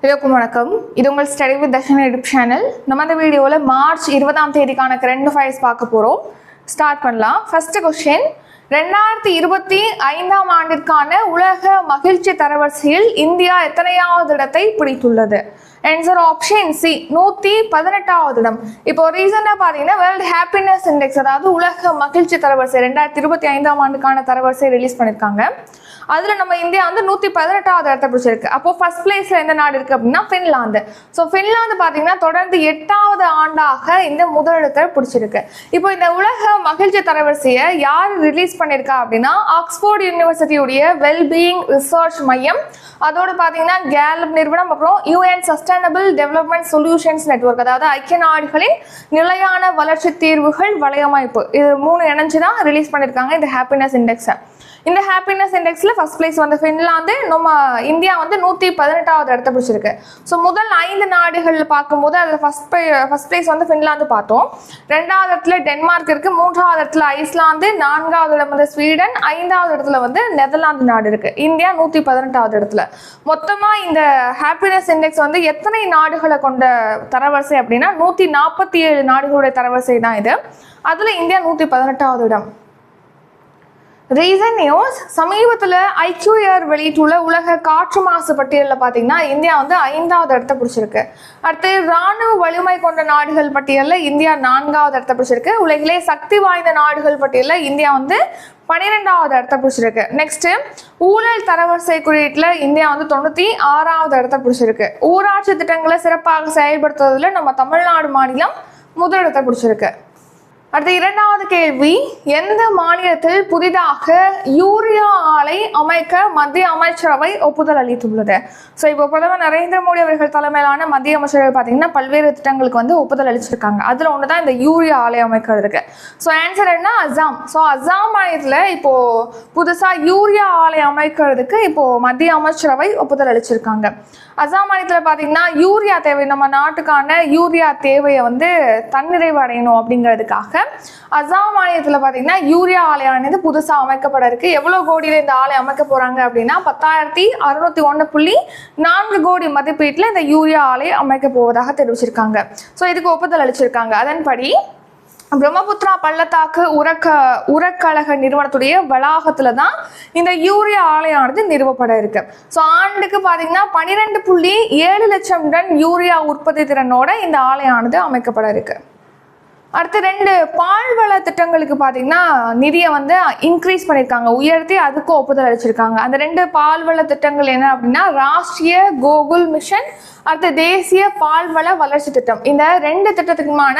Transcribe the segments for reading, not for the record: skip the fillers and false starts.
எல்லோருக்கும் வணக்கம். இது உங்கள் study with Darshini YouTube channel. நம்ம இந்த வீடியோவில் மார்ச் 20ஆம் தேதிக்கான கரண்ட் அஃபேர்ஸ் பார்க்க போகிறோம். ஸ்டார்ட் பண்ணலாம். ஃபர்ஸ்ட் கொஸ்டின், 2025ஆம் ஆண்டிற்கான உலக மகிழ்ச்சி தரவரிசையில் இந்தியா எத்தனையாவது இடத்தை பிடித்துள்ளது? ஆன்சர் ஆப்ஷன் சி, 118வது இடம். இப்போ ரீசெண்டாக பார்த்தீங்கன்னா வேர்ல்டு ஹாப்பினஸ் இண்டெக்ஸ், அதாவது உலக மகிழ்ச்சி தரவரிசை 2025ஆம் ஆண்டுக்கான தரவரிசை ரிலீஸ் பண்ணியிருக்காங்க. அதில் நம்ம இந்தியா வந்து 118வது இடத்தை பிடிச்சிருக்கு. அப்போ ஃபர்ஸ்ட் பிளேஸ்ல எந்த நாடு இருக்கு அப்படின்னா ஃபின்லாந்து. ஸோ ஃபின்லாந்து பார்த்தீங்கன்னா தொடர்ந்து 8வது ஆண்டாக இந்த முதலிடத்தை பிடிச்சிருக்கு. இப்போ இந்த உலக மகிழ்ச்சி தரவரிசையை யார் ரிலீஸ் பண்ணியிருக்கா அப்படின்னா ஆக்ஸ்போர்ட் யூனிவர்சிட்டியுடைய வெல்பீயிங் ரிசர்ச் மையம், அதோடு பார்த்தீங்கன்னா கேலப் நிறுவனம், அப்புறம் UN sustainable development solutions network, அதாவது ஐக்கிய நாடுகளின் நிலையான வளர்ச்சி தீர்வுகள் வலையமைப்பு, இது 3 இணைஞ்சு தான் ரிலீஸ் பண்ணியிருக்காங்க இந்த ஹாப்பினஸ் இண்டெக்ஸை. இந்த ஹாப்பினஸ் இண்டெக்ஸில் ஃபர்ஸ்ட் பிளேஸ் வந்து ஃபின்லாந்து, நம்ம இந்தியா வந்து 118வது இடத்த பிடிச்சிருக்கு. ஸோ முதல் 5 நாடுகள் பார்க்கும்போது அதில் ஃபர்ஸ்ட் பிளேஸ் வந்து ஃபின்லாந்து பார்த்தோம். 2வது இடத்துல டென்மார்க் இருக்குது, 3வது இடத்துல ஐஸ்லாந்து, 4வது இடம் வந்து ஸ்வீடன், 5வது இடத்துல வந்து நெதர்லாந்து நாடு இருக்குது. இந்தியா 118வது இடத்துல. மொத்தமாக இந்த ஹாப்பினஸ் இண்டெக்ஸ் வந்து எத்தனை நாடுகளை கொண்ட தரவரிசை அப்படின்னா 147 நாடுகளுடைய தரவரிசை தான் இது. அதில் இந்தியா 118வது இடம். ரீசன் நியூஸ், சமீபத்தில் ஐக்யூஏர் வெளியிட்டுள்ள உலக காற்று மாசு பட்டியலில் பார்த்தீங்கன்னா இந்தியா வந்து 5வது இடத்தை பிடிச்சிருக்கு. அடுத்து இராணுவ வலிமை கொண்ட நாடுகள் பட்டியலில் இந்தியா 4வது இடத்தை பிடிச்சிருக்கு. உலகிலே சக்தி வாய்ந்த நாடுகள் பட்டியலில் இந்தியா வந்து 12வது இடத்தை பிடிச்சிருக்கு. நெக்ஸ்ட், ஊழல் தரவரிசை குறியீட்டில் இந்தியா வந்து 96வது இடத்தை பிடிச்சிருக்கு. ஊராட்சி திட்டங்களை சிறப்பாக செயல்படுத்துவதில் நம்ம தமிழ்நாடு மாநிலம் முதலிடத்தை பிடிச்சிருக்கு. அடுத்த 2வது கேள்வி, எந்த மாநிலத்தில் புதிதாக யூரியா ஆலை அமைக்க மத்திய அமைச்சரவை ஒப்புதல் அளித்துள்ளது? ஸோ இப்போ பிரதமர் நரேந்திர மோடி அவர்கள் தலைமையிலான மத்திய அமைச்சரவை பார்த்தீங்கன்னா பல்வேறு திட்டங்களுக்கு வந்து ஒப்புதல் அளிச்சிருக்காங்க. அதில் ஒன்று தான் இந்த யூரியா ஆலை அமைக்கிறதுக்கு. ஸோ ஆன்சர் என்ன? அசாம். ஸோ அசாம் மாநிலத்தில் இப்போ புதுசாக யூரியா ஆலை அமைக்கிறதுக்கு இப்போ மத்திய அமைச்சரவை ஒப்புதல் அளிச்சிருக்காங்க. அசாம் மாநிலத்தில் பார்த்தீங்கன்னா யூரியா தேவை, நம்ம நாட்டுக்கான யூரியா தேவையை வந்து தன்னிறைவு அடையணும் அப்படிங்கிறதுக்காக அசாம் மாநிலத்தில் பார்த்தீங்கன்னா யூரியா ஆலையானது புதுசாக அமைக்கப்பட இருக்கு. எவ்வளோ கோடியில் இந்த ஆலை அமைக்க போறாங்க அப்படின்னா 10,601.4 கோடி மதிப்பீட்டில் இந்த யூரியா ஆலை அமைக்க போவதாக தெரிவிச்சிருக்காங்க. ஸோ இதுக்கு ஒப்புதல் அளிச்சிருக்காங்க. அதன்படி பிரம்மபுத்திரா பள்ளத்தாக்கு உரக்கழக நிறுவனத்துடைய வளாகத்துல தான் இந்த யூரியா ஆலையானது நிறுவப்பட இருக்கு. ஸோ ஆண்டுக்கு பார்த்தீங்கன்னா 12.7 லட்சம் டன் யூரியா உற்பத்தி திறனோட இந்த ஆலையானது அமைக்கப்பட இருக்கு. அடுத்து 2 பால்வள திட்டங்களுக்கு பார்த்தீங்கன்னா நிதியை வந்து இன்க்ரீஸ் பண்ணியிருக்காங்க, உயர்த்தி அதுக்கும் ஒப்புதல் அளிச்சிருக்காங்க. அந்த 2 பால்வள திட்டங்கள் என்ன அப்படின்னா ராஷ்டிரிய கோகுல் மிஷன், அடுத்து தேசிய பால்வள வளர்ச்சி திட்டம். இந்த 2 திட்டத்துக்குமான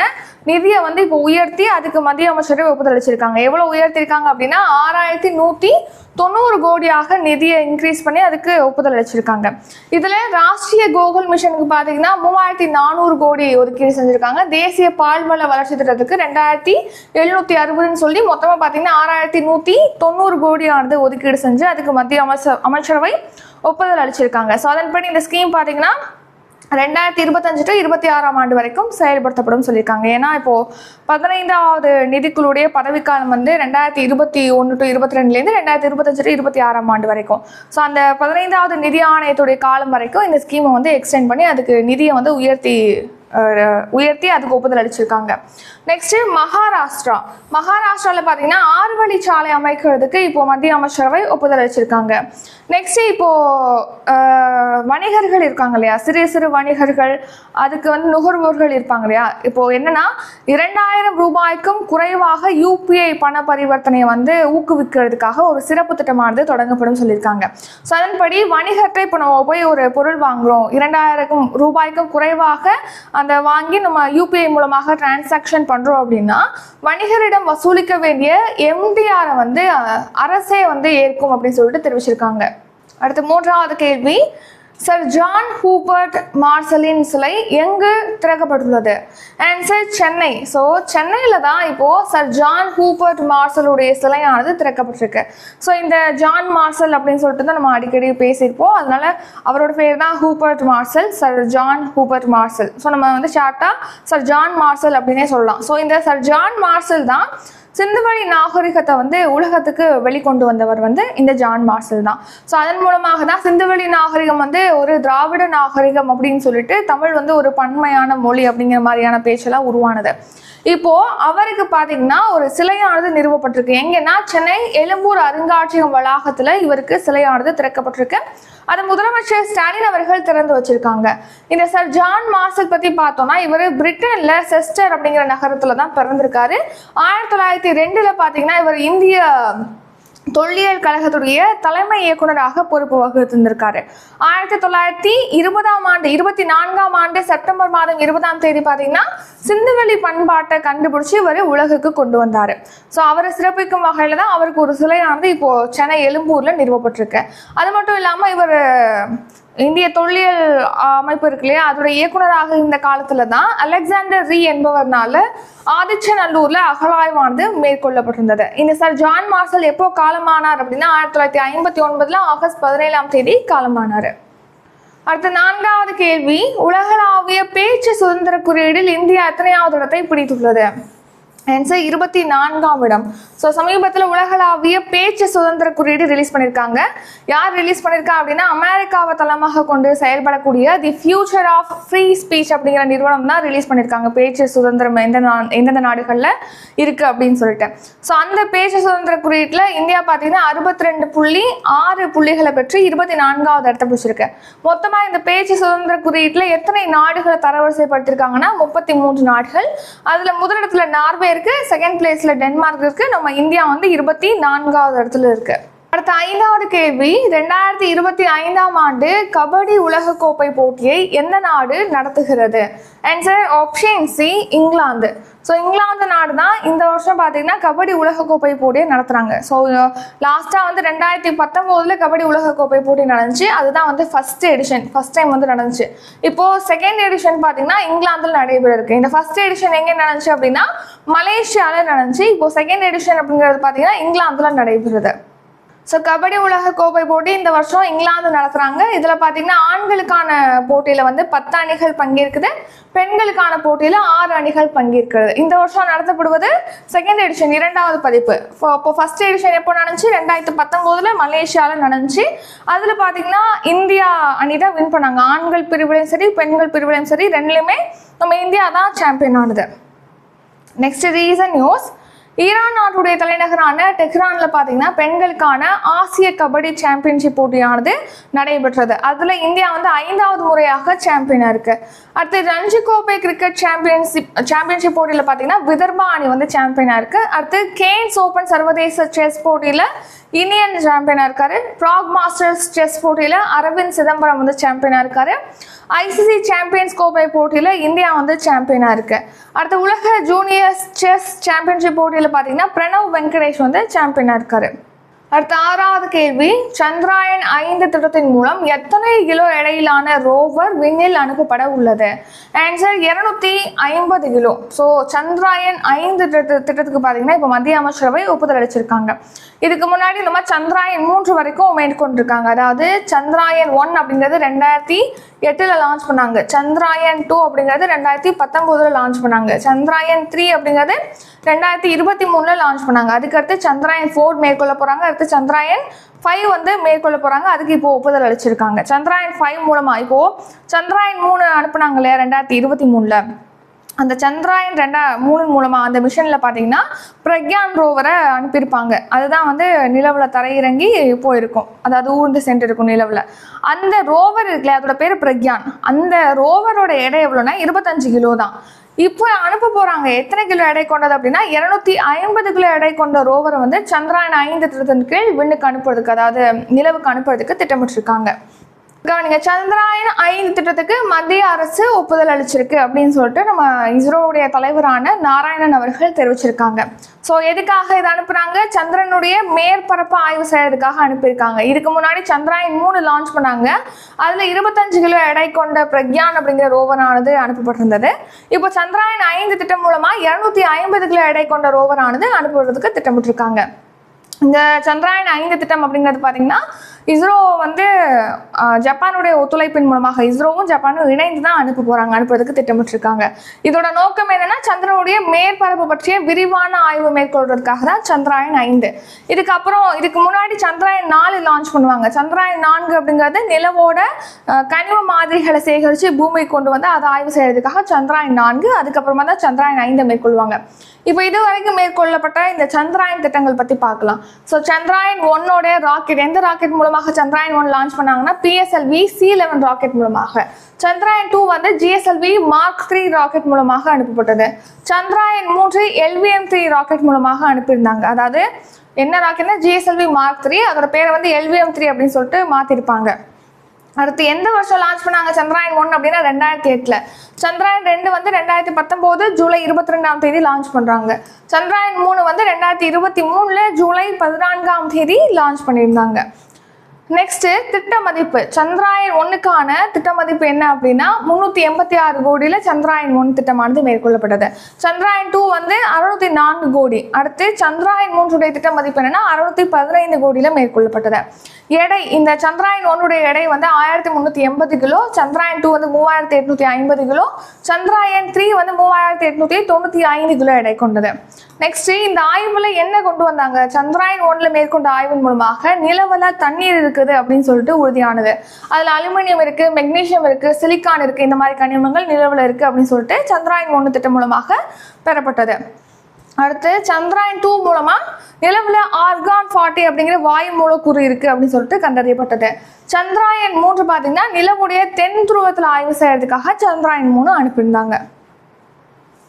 நிதியை வந்து இப்போ உயர்த்தி அதுக்கு மத்திய அமைச்சரவை ஒப்புதல் அளிச்சிருக்காங்க. எவ்வளோ உயர்த்திருக்காங்க அப்படின்னா 6,190 கோடியாக நிதியை இன்க்ரீஸ் பண்ணி அதுக்கு ஒப்புதல் அளிச்சிருக்காங்க. இதில் ராஷ்டிரிய கோகுல் மிஷனுக்கு பார்த்தீங்கன்னா 3,400 கோடி ஒதுக்கீடு செஞ்சுருக்காங்க. தேசிய பால்வள வளர்ச்சி திட்டத்துக்கு 2,760 சொல்லி மொத்தமாக பார்த்தீங்கன்னா 6,190 கோடியானது ஒதுக்கீடு செஞ்சு அதுக்கு மத்திய அமைச்சரவை ஒப்புதல் அளிச்சிருக்காங்க. ஸோ அதன்படி இந்த ஸ்கீம் பார்த்தீங்கன்னா 2025 to 26ஆம் ஆண்டு வரைக்கும் செயல்படுத்தப்படும் சொல்லியிருக்காங்க. ஏன்னா இப்போ 15வது நிதிக்குழுடைய பதவிக்காலம் வந்து 2021 to 22லேருந்து 2025 to 26ஆம் ஆண்டு வரைக்கும். ஸோ அந்த 15வது நிதி ஆணையத்துடைய காலம் வரைக்கும் இந்த ஸ்கீமை வந்து எக்ஸ்டெண்ட் பண்ணி அதுக்கு நிதியை வந்து உயர்த்தி அதுக்கு ஒப்புதல் அளிச்சிருக்காங்க. நெக்ஸ்ட், மகாராஷ்டிராவில் பார்த்தீங்கன்னா 6 வழிச்சாலை அமைக்கிறதுக்கு இப்போ மத்திய அமைச்சரவை ஒப்புதல் அளிச்சிருக்காங்க. நெக்ஸ்ட், இப்போ வணிகர்கள் இருக்காங்க இல்லையா, சிறு வணிகர்கள், அதுக்கு வந்து நுகர்வோர்கள் இருப்பாங்க இல்லையா, இப்போ என்னன்னா 2,000 ரூபாய்க்கும் குறைவாக யூபிஐ பண பரிவர்த்தனையை வந்து ஊக்குவிக்கிறதுக்காக ஒரு சிறப்பு திட்டமானது தொடங்கப்படும் சொல்லியிருக்காங்க. ஸோ அதன்படி வணிகத்தை இப்போ நம்ம போய் ஒரு பொருள் வாங்குறோம், 2,000 ரூபாய்க்கும் குறைவாக அந்த வாங்கி நம்ம யூபிஐ மூலமாக டிரான்சாக்ஷன் பண்றோம் அப்படின்னா வணிகரிடம் வசூலிக்க வேண்டிய எம்டிஆரை வந்து அரசே வந்து ஏற்கும் அப்படின்னு சொல்லிட்டு தெரிவிச்சிருக்காங்க. அடுத்து 3வது கேள்வி, சர் ஜான் ஹூபர்ட் மார்சலின் சிலை எங்கு திறக்கப்பட்டுள்ளது? ஆன்சர் சென்னை. ஸோ சென்னையில் தான் இப்போது சர் ஜான் ஹூபர்ட் மார்சலுடைய சிலையானது திறக்கப்பட்டிருக்கு. ஸோ இந்த ஜான் மார்சல் அப்படின்னு சொல்லிட்டு தான் நம்ம அடிக்கடி பேசியிருப்போம். அதனால அவரோட பேர் தான் Hubert Marshall, sir John Hubert Marshall. So நம்ம வந்து ஷார்ட்டாக சர் ஜான் மார்சல் அப்படின்னே சொல்லலாம். ஸோ இந்த சர் ஜான் மார்சல் தான் சிந்துவெளி நாகரிகத்தை வந்து உலகத்துக்கு வெளிக்கொண்டு வந்தவர் வந்து இந்த ஜான் மார்சல் தான். ஸோ அதன் மூலமாக தான் சிந்துவெளி நாகரிகம் வந்து ஒரு திராவிட நாகரிகம் அப்படின்னு சொல்லிட்டு தமிழ் வந்து ஒரு பன்மையான மொழி அப்படிங்கிற மாதிரியான பேச்செல்லாம் உருவானது. இப்போ அவருக்கு பாத்தீங்கன்னா ஒரு சிலையானது நிறுவப்பட்டிருக்கு. எங்கன்னா சென்னை எழும்பூர் அருங்காட்சியகம் வளாகத்துல இவருக்கு சிலையானது திறக்கப்பட்டிருக்கு. அது முதலமைச்சர் ஸ்டாலின் அவர்கள் திறந்து வச்சிருக்காங்க. இந்த சர் ஜான் மார்சல் பத்தி பார்த்தோம்னா இவர் பிரிட்டன்ல செஸ்டர் அப்படிங்கிற நகரத்துல தான் பிறந்திருக்காரு. 1902 பாத்தீங்கன்னா இவர் இந்திய தொல்லியல் கழகத்துடைய தலைமை இயக்குநராக பொறுப்பு வகித்திருந்திருக்காரு. 1924 ஆண்டு செப்டம்பர் மாதம் 20ஆம் தேதி பாத்தீங்கன்னா சிந்துவெளி பண்பாட்டை கண்டுபிடிச்சு இவர் உலகுக்கு கொண்டு வந்தாரு. ஸோ அவரை சிறப்பிக்கும் வகையில தான் அவருக்கு ஒரு சிலையானது இப்போ சென்னை எழும்பூர்ல நிறுவப்பட்டிருக்கு. அது மட்டும் இல்லாம இவர் இந்திய தொல்லியல் அமைப்பு இருக்கு இல்லையா, அதோட இயக்குநராக இந்த காலத்துல தான் அலெக்சாண்டர் ரீ என்பவர்னால ஆதிச்சநல்லூர்ல அகழாய்வானது மேற்கொள்ளப்பட்டிருந்தது. இந்த சர் ஜான் மார்சல் எப்போ காலமானார் அப்படின்னா 1959 ஆகஸ்ட் 17ஆம் தேதி காலமானார். அடுத்த 4வது கேள்வி, உலகளாவிய பேச்சு சுதந்திர குறியீடில் இந்தியா எத்தனையாவது இடத்தை பிடித்துள்ளது? ஆன்சர் 24ஆம் இடம். ஸோ சமீபத்தில் உலகளாவிய பேச்சு சுதந்திர குறியீடு ரிலீஸ் பண்ணியிருக்காங்க. யார் ரிலீஸ் பண்ணியிருக்கா அப்படின்னா அமெரிக்காவை தளமாக கொண்டு செயல்படக்கூடிய the future of free speech அப்படிங்கிற நிறுவனம் தான் ரிலீஸ் பண்ணியிருக்காங்க. பேச்சு சுதந்திரம் எந்தெந்த நாடுகளில் இருக்குது அப்படின்னு சொல்லிட்டு. ஸோ அந்த பேச்சு சுதந்திர குறியீட்டில் இந்தியா பார்த்தீங்கன்னா 62.6 புள்ளிகளை பெற்று 24ஆவது இடத்தை பிடிச்சிருக்கு. மொத்தமாக இந்த பேச்சு சுதந்திர குறியீட்டில் எத்தனை நாடுகளை தரவரிசைப்படுத்திருக்காங்கன்னா 33 நாடுகள். அதில் முதலிடத்துல நார்வே இருக்கு, செகண்ட் பிளேஸ்ல டென்மார்க் இருக்கு, நம்ம இந்தியா வந்து 24ஆவது இடத்துல இருக்கு. அடுத்த 5வது கேள்வி, 2025ஆம் ஆண்டு கபடி உலகக்கோப்பை போட்டியை எந்த நாடு நடத்துகிறது? Answer option C, England. So England நாடு தான் இந்த வருஷம் பார்த்தீங்கன்னா கபடி உலகக்கோப்பை போட்டியை நடத்துறாங்க. ஸோ லாஸ்ட்டாக வந்து 2019 கபடி உலகக்கோப்பை போட்டி நடந்துச்சு. அதுதான் வந்து ஃபர்ஸ்ட் டைம் வந்து நடந்துச்சு. இப்போ செகண்ட் எடிஷன் பார்த்தீங்கன்னா இங்கிலாந்தில் நடைபெற இருக்கு. இந்த ஃபர்ஸ்ட் எடிஷன் எங்கே நடந்துச்சு அப்படின்னா மலேசியாவில் நடந்துச்சு. இப்போ செகண்ட் எடிஷன் அப்படிங்கிறது பார்த்தீங்கன்னா இங்கிலாந்தில் நடைபெறுது. ஸோ கபடி உலக கோப்பை போட்டி இந்த வருஷம் இங்கிலாந்து நடத்துகிறாங்க. இதில் பார்த்தீங்கன்னா ஆண்களுக்கான போட்டியில் வந்து 10 அணிகள் பங்கேற்குது, பெண்களுக்கான போட்டியில் 6 அணிகள் பங்கேற்கிறது. இந்த வருஷம் நடத்தப்படுவது செகண்ட் எடிஷன், 2வது பதிப்பு. இப்போ ஃபர்ஸ்ட் எடிஷன் எப்போ நடந்துச்சு? 2019 மலேசியாவில் நடந்துச்சு. அதில் பார்த்தீங்கன்னா இந்தியா அணி தான் வின் பண்ணாங்க. ஆண்கள் பிரிவிலையும் சரி பெண்கள் பிரிவிலையும் சரி ரெண்டுலையுமே நம்ம இந்தியா தான் சாம்பியன் ஆனது. நெக்ஸ்ட் ரீசன் நியூஸ், ஈரான் நாட்டுடைய தலைநகரான டெஹ்ரான்ல பாத்தீங்கன்னா பெண்களுக்கான ஆசிய கபடி சாம்பியன்ஷிப் போட்டியானது நடைபெற்றது. அதுல இந்தியா வந்து 5வது முறையாக சாம்பியனா இருக்கு. அடுத்து ரஞ்சி கோப்பை கிரிக்கெட் சாம்பியன்ஷிப் போட்டியில பாத்தீங்கன்னா விதர்பா அணி வந்து சாம்பியனா இருக்கு. அடுத்து கேன்ஸ் ஓபன் சர்வதேச செஸ் போட்டியில இந்தியன் சாம்பியனா இருக்காரு. பிராக் மாஸ்டர்ஸ் செஸ் போட்டியில அரவிந்த் சிதம்பரம் வந்து சாம்பியனா இருக்காரு. ஐசிசி சாம்பியன்ஸ் கோப்பை போட்டியில இந்தியா வந்து சாம்பியனா இருக்கு. அடுத்த உலக ஜூனியர் செஸ் சாம்பியன்ஷிப் போட்டியில பாத்தீங்கன்னா பிரணவ் வெங்கடேஷ் வந்து சாம்பியனா இருக்காரு. அடுத்த 6வது கேள்வி, சந்திராயன் 5 திட்டத்தின் மூலம் எத்தனை கிலோ எடையிலான ரோவர் விண்ணில் அனுப்பப்பட உள்ளது? Answer 250 kilo. ஸோ சந்திராயன் 5 திட்டத்துக்கு பார்த்தீங்கன்னா இப்போ மத்திய அமைச்சரவை ஒப்புதல் அளிச்சிருக்காங்க. இதுக்கு முன்னாடி நம்ம சந்திராயன் 3 வரைக்கும் மேற்கொண்டிருக்காங்க. அதாவது சந்திராயன் 1 அப்படிங்கிறது 2008 லான்ச் பண்ணாங்க. சந்திராயன் 2 அப்படிங்கிறது 2019 லான்ச் பண்ணாங்க. சந்திராயன் 3 அப்படிங்கிறது 2023 லான்ச் பண்ணாங்க. அதுக்கடுத்து சந்திராயன் 4 மேற்கொள்ள போறாங்க. அடுத்து சந்திராயன் 5 வந்து மேற்கொள்ள போறாங்க. அதுக்கு இப்போ ஒப்புதல் அளிச்சிருக்காங்க. சந்திராயன் 5 மூலமா இப்போ சந்திராயன் 3 அனுப்புனாங்க இல்லையா 2023, அந்த சந்திராயன் 3 மூலமா அந்த மிஷன்ல பாத்தீங்கன்னா பிரக்யான் ரோவரை அனுப்பியிருப்பாங்க. அதுதான் வந்து நிலவுல தரையிறங்கி போயிருக்கும், அதாவது ஊர்ந்து சென்றிருக்கும் நிலவுல. அந்த ரோவர் இருக்குல்ல, அதோட பேரு பிரக்யான். அந்த ரோவரோட எடை எவ்வளோன்னா 25 கிலோ தான். இப்போ அனுப்ப போறாங்க. எத்தனை கிலோ எடை கொண்டது அப்படின்னா 250 கிலோ எடை கொண்ட ரோவரை வந்து சந்திராயன் 5 திட்டத்தின் கீழ் விண்ணுக்கு அனுப்புறதுக்கு, அதாவது நிலவுக்கு அனுப்புறதுக்கு திட்டமிட்டிருக்காங்க. கவனிங்க, சந்திராயன் 5 திட்டத்துக்கு மத்திய அரசு ஒப்புதல் அளிச்சிருக்கு அப்படின்னு சொல்லிட்டு நம்ம இஸ்ரோவுடைய தலைவரான நாராயணன் அவர்கள் தெரிவிச்சிருக்காங்க. ஸோ எதுக்காக இதை அனுப்புறாங்க? சந்திரனுடைய மேற்பரப்பு ஆய்வு செய்யறதுக்காக அனுப்பியிருக்காங்க. இதுக்கு முன்னாடி சந்திராயன் 3 லான்ச் பண்ணாங்க. அதுல 25 கிலோ எடை கொண்ட பிரக்யான் அப்படிங்கிற ரோவரானது அனுப்பப்பட்டிருந்தது. இப்போ சந்திராயன் 5 திட்டம் மூலமா 250 கிலோ எடை கொண்ட ரோவரானது அனுப்புவதற்கு திட்டமிட்டிருக்காங்க. இந்த சந்திராயன் 5 திட்டம் அப்படிங்கிறது பார்த்தீங்கன்னா இஸ்ரோ வந்து ஜப்பானுடைய ஒத்துழைப்பின் மூலமாக இஸ்ரோவும் ஜப்பானும் இணைந்து தான் அனுப்புறதுக்கு திட்டமிட்டிருக்காங்க. இதோட நோக்கம் என்னன்னா சந்திரனுடைய மேற்பரப்பு பற்றிய விரிவான ஆய்வு மேற்கொள்றதுக்காக தான் சந்திராயன் 5. இதுக்கு முன்னாடி சந்திராயன் 4 லான்ச் பண்ணுவாங்க. சந்திராயன் 4 அப்படிங்கிறது நிலவோட கனிம மாதிரிகளை சேகரித்து பூமிக்கு கொண்டு வந்து அதை ஆய்வு செய்யறதுக்காக சந்திராயன் 4. அதுக்கப்புறமா தான் சந்திராயன் 5 மேற்கொள்வாங்க. இப்போ இது வரைக்கும் மேற்கொள்ளப்பட்ட இந்த சந்திராயன் திட்டங்கள் பற்றி பார்க்கலாம். ஸோ சந்திராயன் 1ஓட ராக்கெட் எந்த ராக்கெட் மூலமாக சந்திராயன் 1 லான்ச் பண்ணாங்கன்னா PSLV C11 ராக்கெட் மூலமாக. சந்திராயன் 2 வந்து GSLV Mark 3 ராக்கெட் மூலமாக அனுப்பப்பட்டது. சந்திராயன் 3 LVM-3 ராக்கெட் மூலமாக அனுப்பியிருந்தாங்க. அதாவது என்ன ராக்கெட்னா GSLV Mark 3, அதோட பேரை வந்து LVM-3 அப்படின்னு சொல்லிட்டு மாற்றிருப்பாங்க. அடுத்து எந்த வருஷம் லான்ச் பண்ணாங்க சந்திராயன் 1 அப்படின்னா 2008. சந்திராயன் 2 வந்து 2019 ஜூலை 22ஆம் தேதி லான்ச் பண்ணுறாங்க. சந்திராயன் 3 வந்து 2023 ஜூலை 14ஆம் தேதி லான்ச் பண்ணியிருந்தாங்க. நெக்ஸ்ட் திட்ட மதிப்பு சந்திராயன் 1க்கான திட்ட மதிப்பு என்ன அப்படின்னா 386 கோடியில் சந்திராயன் 1 திட்டமானது மேற்கொள்ளப்பட்டது. சந்திராயன் 2 வந்து 604 கோடி. அடுத்து சந்திராயன் 3 திட்ட மதிப்பு என்னன்னா 615 கோடியில் மேற்கொள்ளப்பட்டது. எடை இந்த சந்திராயன் 1 எடை வந்து 1380 கிலோ, சந்திராயன் 2 வந்து 3850 கிலோ, சந்திராயன் 3 வந்து 3895 கிலோ எடை கொண்டது. நெக்ஸ்ட் இந்த ஆய்வுல என்ன கொண்டு வந்தாங்க? சந்திராயன் 1ல மேற்கொண்ட ஆய்வின் மூலமாக நிலவுல தண்ணீர் இருக்குது அப்படின்னு சொல்லிட்டு உறுதியானது. அதுல அலுமினியம் இருக்கு, மெக்னீசியம் இருக்கு, சிலிக்கான் இருக்கு, இந்த மாதிரி கனிமங்கள் நிலவுல இருக்கு அப்படின்னு சொல்லிட்டு சந்திராயன் 1 திட்டம் மூலமாக பெறப்பட்டது. அடுத்து சந்திராயன் 2 மூலமா நிலவுல ஆர்கான் 40 அப்படிங்கிற வாயு மூலக்கூறு இருக்கு அப்படின்னு சொல்லிட்டு கண்டறியப்பட்டது. சந்திராயன் 3 பார்த்தீங்கன்னா நிலவுடைய தென் துருவத்தில் ஆய்வு செய்யறதுக்காக சந்திராயன் 3 அனுப்பியிருந்தாங்க.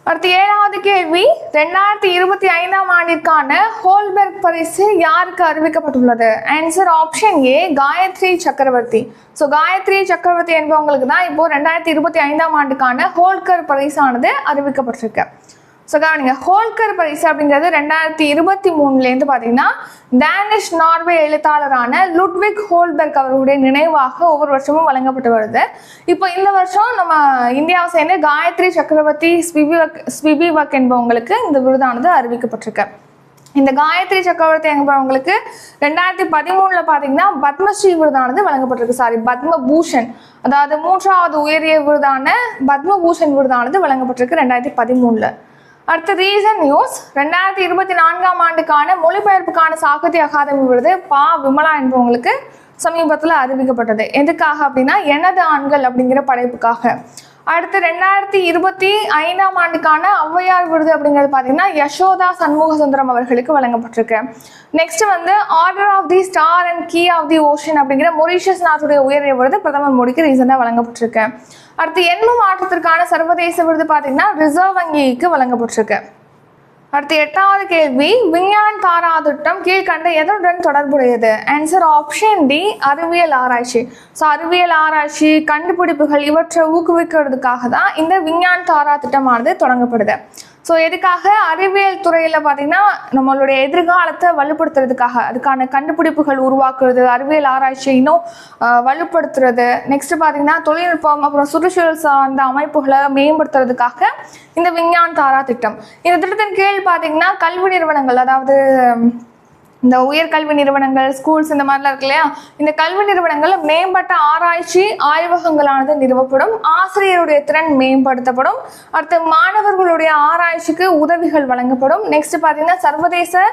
அடுத்து 7வது கேள்வி, 2025ஆம் ஆண்டிற்கான ஹோல்பெர்க் பரிசு யாருக்கு அறிவிக்கப்பட்டுள்ளது? ஆன்சர் ஆப்ஷன் ஏ, காயத்ரி சக்கரவர்த்தி. ஸோ காயத்ரி சக்கரவர்த்தி என்பவங்களுக்கு தான் இப்போ 2025ஆம் ஆண்டுக்கான ஹோல்கர் பரிசானது அறிவிக்கப்பட்டிருக்கு. ஸோ கவனிங்க, ஹோல்கர் பரிசு அப்படிங்கிறது 2023 பார்த்தீங்கன்னா டேனிஷ் நார்வே எழுத்தாளரான லுட்விக் ஹோல்பெர்க் அவர்களுடைய நினைவாக ஒவ்வொரு வருஷமும் வழங்கப்பட்டு வருது. இப்போ இந்த வருஷம் நம்ம இந்தியாவை சேர்ந்த காயத்ரி சக்கரவர்த்தி ஸ்விபிவக் என்பவங்களுக்கு இந்த விருதானது அறிவிக்கப்பட்டிருக்கு. இந்த காயத்ரி சக்கரவர்த்தி என்பவங்களுக்கு 2013 பார்த்தீங்கன்னா பத்மஸ்ரீ விருதானது வழங்கப்பட்டிருக்கு. பத்மபூஷன், அதாவது 3வது உயரிய விருதான பத்மபூஷன் விருதானது வழங்கப்பட்டிருக்கு 2013. அடுத்து ரீசன் நியூஸ், 2024ஆம் ஆண்டுக்கான மொழிபெயர்ப்புக்கான சாகித்ய அகாதமி விருது பா விமலா என்பவங்களுக்கு சமீபத்தில் அறிவிக்கப்பட்டது. எதுக்காக அப்படின்னா எனது ஆண்கள் அப்படிங்கிற படைப்புக்காக. அடுத்து 2025ஆம் ஆண்டுக்கான ஔவையார் விருது அப்படிங்கிறது பார்த்தீங்கன்னா யசோதா சண்முக சுந்தரம் அவர்களுக்கு வழங்கப்பட்டிருக்கு. நெக்ஸ்ட் வந்து order of the star and key of the ocean அப்படிங்கிற மொரீஷியஸ் நாட்டுடைய உயரிய விருது பிரதமர் மோடிக்கு ரீசெண்டாக வழங்கப்பட்டிருக்கு. அடுத்து எண்ணும் மாற்றத்திற்கான சர்வதேச விருது பார்த்தீங்கன்னா ரிசர்வ் வங்கிக்கு வழங்கப்பட்டிருக்கு. அடுத்து 8வது கேள்வி, விஞ்ஞான் தாரா திட்டம் கீழ்கண்ட எதனுடன் தொடர்புடையது? ஆன்சர் ஆப்ஷன் டி, அறிவியல் ஆராய்ச்சி. ஸோ அறிவியல் ஆராய்ச்சி, கண்டுபிடிப்புகள் இவற்றை ஊக்குவிக்கிறதுக்காக தான் இந்த விஞ்ஞான் தாரா திட்டமானது தொடங்கப்படுது. ஸோ எதுக்காக? அறிவியல் துறையில் பார்த்தீங்கன்னா நம்மளுடைய எதிர்காலத்தை வலுப்படுத்துறதுக்காக, அதுக்கான கண்டுபிடிப்புகள் உருவாக்குறது, அறிவியல் ஆராய்ச்சியை இன்னும் வலுப்படுத்துறது, நெக்ஸ்ட் பார்த்தீங்கன்னா தொழில்நுட்பம் அப்புறம் சுற்றுச்சூழல் சார்ந்த அமைப்புகளை மேம்படுத்துறதுக்காக இந்த விஞ்ஞான் தாரா திட்டம். இந்த திட்டத்தின் கீழ் பார்த்தீங்கன்னா கல்வி நிறுவனங்கள், அதாவது இந்த உயர்கல்வி நிறுவனங்கள், ஸ்கூல்ஸ் இந்த மாதிரிலாம் இருக்கு இல்லையா, இந்த கல்வி நிறுவனங்கள் மேம்பட்ட ஆராய்ச்சி ஆய்வகங்களானது நிறுவப்படும், ஆசிரியருடைய திறன் மேம்படுத்தப்படும், அடுத்து மாணவர்களுடைய ஆராய்ச்சிக்கு உதவிகள் வழங்கப்படும். நெக்ஸ்ட் பார்த்தீங்கன்னா சர்வதேச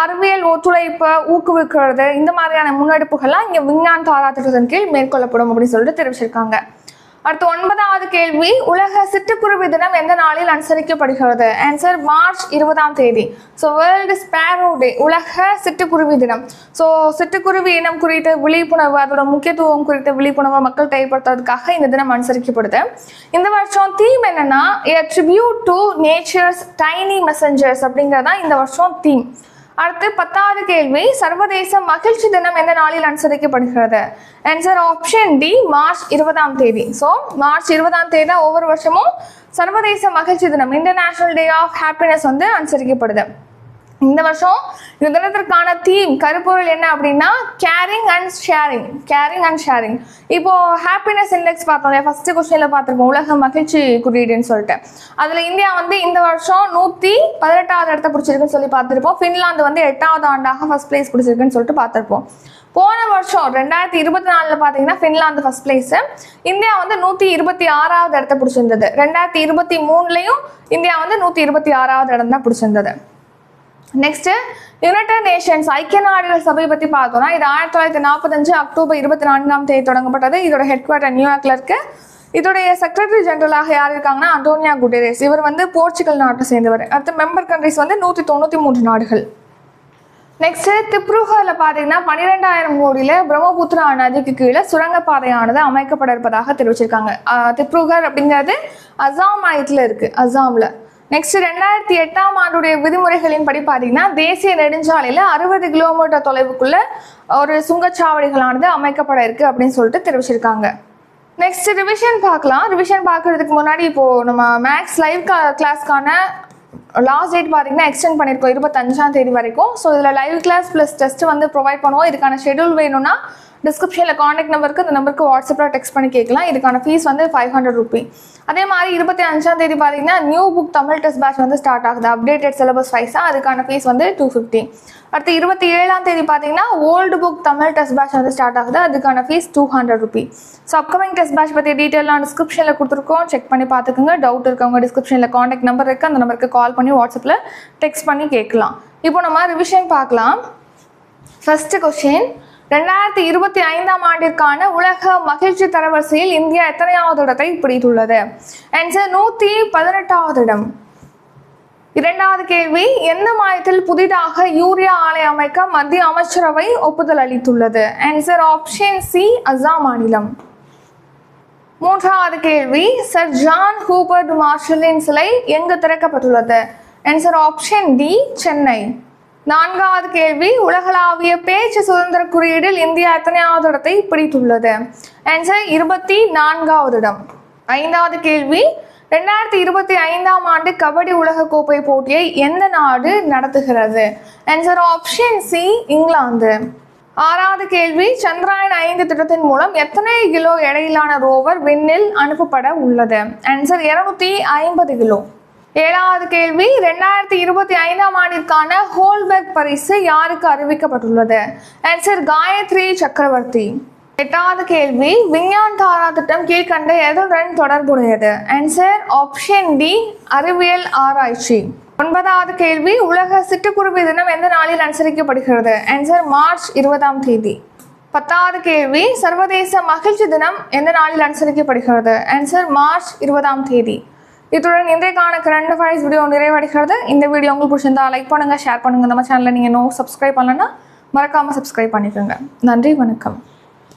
அறிவியல் ஒத்துழைப்பை ஊக்குவிக்கிறது, இந்த மாதிரியான முன்னெடுப்புகள்லாம் இங்கே விஞ்ஞான் தாரா திட்டத்தின் கீழ் மேற்கொள்ளப்படும் அப்படின்னு சொல்லிட்டு தெரிவிச்சிருக்காங்க. அடுத்து 9வது கேள்வி, உலக சிட்டுக்குருவி தினம் எந்த நாளில் அனுசரிக்கப்படுகிறது? ஆன்சர் மார்ச் 20ஆம் தேதி. ஸோ வேர்ல்டு ஸ்பேரோ டே, உலக சிட்டுக்குருவி தினம். ஸோ சிட்டுக்குருவி இனம் குறித்த விழிப்புணர்வு, அதோட முக்கியத்துவம் குறித்த விழிப்புணர்வை மக்கள்கிட்ட ஏற்படுத்துறதுக்காக இந்த தினம் அனுசரிக்கப்படுது. இந்த வருஷம் தீம் என்னன்னா a tribute to nature's tiny messengers அப்படிங்கிறதான் இந்த வருஷம் தீம். அடுத்து 10வது கேள்வி, சர்வதேச மகிழ்ச்சி தினம் எந்த நாளில் அனுசரிக்கப்படுகிறது? ஆன்சர் ஆப்ஷன் டி, மார்ச் 20ஆம் தேதி. ஸோ மார்ச் 20ஆம் தேதி தான் ஒவ்வொரு வருஷமும் சர்வதேச மகிழ்ச்சி தினம், இன்டர்நேஷனல் டே ஆஃப் ஹாப்பினஸ் வந்து அனுசரிக்கப்படுது. இந்த வருஷம் இந்த தினத்திற்கான தீம் கருப்பொருள் என்ன அப்படின்னா கேரிங் அண்ட் ஷேரிங். இப்போ ஹாப்பினஸ் இண்டெக்ஸ் பார்த்தோம், ஃபர்ஸ்ட் கொஸ்டின்ல பார்த்துருப்போம் உலக மகிழ்ச்சி குறியீடுன்னு சொல்லிட்டு. அதுல இந்தியா வந்து இந்த வருஷம் 118வது இடத்த பிடிச்சிருக்குன்னு சொல்லி பார்த்துருப்போம். ஃபின்லாந்து வந்து 8வது ஆண்டாக ஃபர்ஸ்ட் பிளேஸ் பிடிச்சிருக்குன்னு சொல்லிட்டு பார்த்துருப்போம். போன வருஷம் 2024 பார்த்தீங்கன்னா ஃபின்லாந்து ஃபர்ஸ்ட் பிளேஸ், இந்தியா வந்து 126வது இடத்த பிடிச்சிருந்தது. 2023லையும் இந்தியா வந்து 126வது இடம் தான் பிடிச்சிருந்தது. நெக்ஸ்ட் யுனைடெட் நேஷன்ஸ் ஐக்கிய நாடுகள் சபை பற்றி பார்த்தோம்னா இது 1945 அக்டோபர் 24 தொடங்கப்பட்டது. இதோட ஹெட் குவார்ட்டர் நியூயார்க்ல இருக்கு. இதோடைய செக்ரட்டரி ஜெனரலாக யார் இருக்காங்கன்னா அண்டோனியோ குட்டெரஸ். இவர் வந்து போர்ச்சுகல் நாட்டை சேர்ந்தவர். அடுத்து மெம்பர் கண்ட்ரிஸ் வந்து 193 நாடுகள். நெக்ஸ்ட் திப்ருகர்ல பார்த்தீங்கன்னா 12,000 கோடியில பிரம்மபுத்திரா நதிக்கு கீழே சுரங்கப்பாதையானது அமைக்கப்பட இருப்பதாக தெரிவிச்சிருக்காங்க. திப்ருகர் அப்படிங்கிறது அசாம் மாநிலத்தில் இருக்கு, அசாம்ல. நெக்ஸ்ட் 2008ஆம் ஆண்டுடைய விதிமுறைகளின்படி பார்த்தீங்கன்னா தேசிய நெடுஞ்சாலையில் 60 கிலோமீட்டர் தொலைவுக்குள்ள ஒரு சுங்கச்சாவடிகளானது அமைக்கப்பட இருக்கு அப்படின்னு சொல்லிட்டு தெரிவிச்சிருக்காங்க. நெக்ஸ்ட் ரிவிஷன் பார்க்கலாம். ரிவிஷன் பார்க்கறதுக்கு முன்னாடி இப்போ நம்ம மேக்ஸ் லைவ் கிளாஸ்க்கான லாஸ்ட் டேட் பார்த்தீங்கன்னா எக்ஸ்டெண்ட் பண்ணியிருக்கோம் 25ஆம் தேதி வரைக்கும். ஸோ இதில் லைவ் கிளாஸ் ப்ளஸ் டெஸ்ட் வந்து ப்ரொவைட் பண்ணுவோம். இதுக்கான ஷெடியூல் வேணும்னா டிஸ்கிரிப்ஷனில் காண்டாக்ட் நம்பருக்கு இந்த நம்பருக்கு வாட்ஸ்அப்பில் டெக்ஸ்ட் பண்ணி கேட்கலாம். இதுக்கான ஃபீஸ் வந்து 500 ரூபி. அதே மாதிரி 25ஆம் தேதி பார்த்தீங்கன்னா new book Tamil test batch வந்து ஸ்டார்ட் ஆகுது. அப்டேட்டட் சிலபஸ் வைஸாக அதுக்கான ஃபீஸ் வந்து 250. அடுத்து 27ஆம் தேதி பார்த்தீங்கன்னா old book Tamil test batch வந்து ஸ்டார்ட் ஆகுது. அதுக்கான fees 200 rupee. So upcoming test batch பற்றி டீட்டெயிலாம் டிஸ்கிரிப்ஷனில் கொடுத்துருக்கோம், செக் பண்ணி பார்த்துக்குங்க. டவுட் இருக்கவங்க டிஸ்கிரிப்ஷனில் காண்டாக்ட் நம்பர் இருக்குது, அந்த நம்பருக்கு கால் பண்ணி வாட்ஸ்அப்பில் டெக்ஸ்ட் பண்ணி கேட்கலாம். இப்போ நம்ம ரிவிஷன் பார்க்கலாம். ஃபர்ஸ்ட் கொஸ்டின், 2025ஆம் ஆண்டிற்கான உலக மகிழ்ச்சி தரவரிசையில் இந்தியா எத்தனையாவது இடத்தை பிடித்துள்ளது? ஆன்சர் 118வது இடம். இரண்டாவது கேள்வி, எந்த மாநிலத்தில் புதிதாக யூரியா ஆலை அமைக்க மத்திய அமைச்சரவை ஒப்புதல் அளித்துள்ளது? ஆன்சர் ஆப்ஷன் சி, அசாம் மாநிலம். மூன்றாவது கேள்வி, சர் ஜான் ஹூபர்ட் மார்ஷலின் சிலை எங்கு திறக்கப்பட்டுள்ளது? Answer option D, Chennai. நான்காவது கேள்வி, உலகளாவிய பேச்சு சுதந்திர குறியீடில் இந்தியா எத்தனையாவது இடத்தை பிடித்துள்ளது? ஆன்சர் 24வது இடம். ஐந்தாவது கேள்வி, 2025ஆம் ஆண்டு கபடி உலகக்கோப்பை போட்டியை எந்த நாடு நடத்துகிறது? Answer option C, England. ஆறாவது கேள்வி, சந்திராயன் 5 திட்டத்தின் மூலம் எத்தனை கிலோ எடையிலான ரோவர் விண்ணில் அனுப்பப்பட உள்ளது? Answer 250 kilo. ஏழாவது கேள்வி, 2025ஆம் ஆண்டிற்கான ஹோல்பெர்க் பரிசு யாருக்கு அறிவிக்கப்பட்டுள்ளது? ஆன்சர் காயத்ரி சக்கரவர்த்தி. எட்டாவது கேள்வி, விஞ்ஞான் தாரா திட்டம் கீழ்கண்ட எதுடன் தொடர்புடையது? ஆன்சர் ஆப்ஷன் டி, அறிவியல் ஆராய்ச்சி. ஒன்பதாவது கேள்வி, உலக சிட்டுக்குருவி தினம் எந்த நாளில் அனுசரிக்கப்படுகிறது? ஆன்சர் மார்ச் 20ஆம் தேதி. பத்தாவது கேள்வி, சர்வதேச மகிழ்ச்சி தினம் எந்த நாளில் அனுசரிக்கப்படுகிறது? ஆன்சர் மார்ச் 20ஆம் தேதி. இத்துடன் இன்றைக்கான கரண்ட் அஃபேர்ஸ் வீடியோ நிறைவடைகிறது. இந்த வீடியோ உங்களுக்கு பிடிச்சிருந்தா லைக் பண்ணுங்கள், ஷேர் பண்ணுங்கள். நம்ம சேனலில் நீங்கள் சப்ஸ்கிரைப் பண்ணலன்னா மறக்காமல் சப்ஸ்கிரைப் பண்ணிக்கோங்க. நன்றி, வணக்கம்.